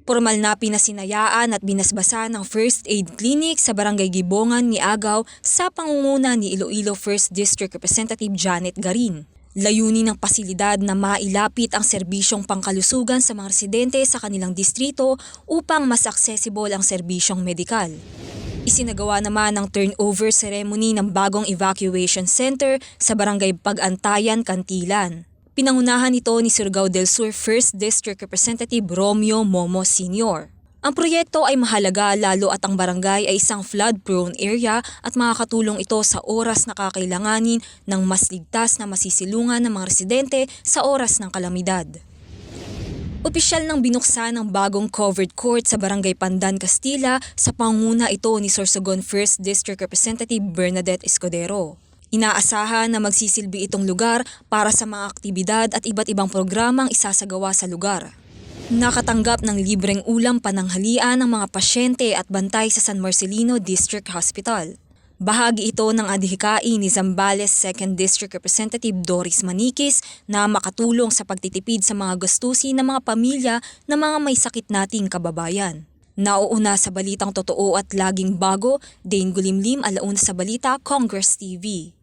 Formal na pinasinayaan at binasbasa ng first aid clinic sa Barangay Gibongan, Miagaw sa pangunguna ni Iloilo 1st District Representative Janet Garin. Layunin ng pasilidad na mailapit ang serbisyong pangkalusugan sa mga residente sa kanilang distrito upang mas accessible ang serbisyong medikal. Isinagawa naman ang turnover ceremony ng bagong evacuation center sa Barangay Pag-Antayan, Cantilan. Pinangunahan ito ni Surigao del Sur 1st District Representative Romeo Momo Sr. Ang proyekto ay mahalaga lalo at ang barangay ay isang flood-prone area at makakatulong ito sa oras na kakailanganin ng mas ligtas na masisilungan ng mga residente sa oras ng kalamidad. Opisyal nang binuksan ang bagong covered court sa Barangay Pandan, Castilla sa pangunguna ito ni Sorsogon 1st District Representative Bernadette Escudero. Inaasahan na magsisilbi itong lugar para sa mga aktibidad at iba't ibang programang isasagawa sa lugar. Nakatanggap ng libreng ulam pananghalian ang mga pasyente at bantay sa San Marcelino District Hospital. Bahagi ito ng adhikain ni Zambales 2nd District Representative Doris Maniquis na makatulong sa pagtitipid sa mga gastusin ng mga pamilya ng mga may sakit nating kababayan. Nauuna sa balitang totoo at laging bago, Dane Gulimlim, alauna sa balita, Congress TV.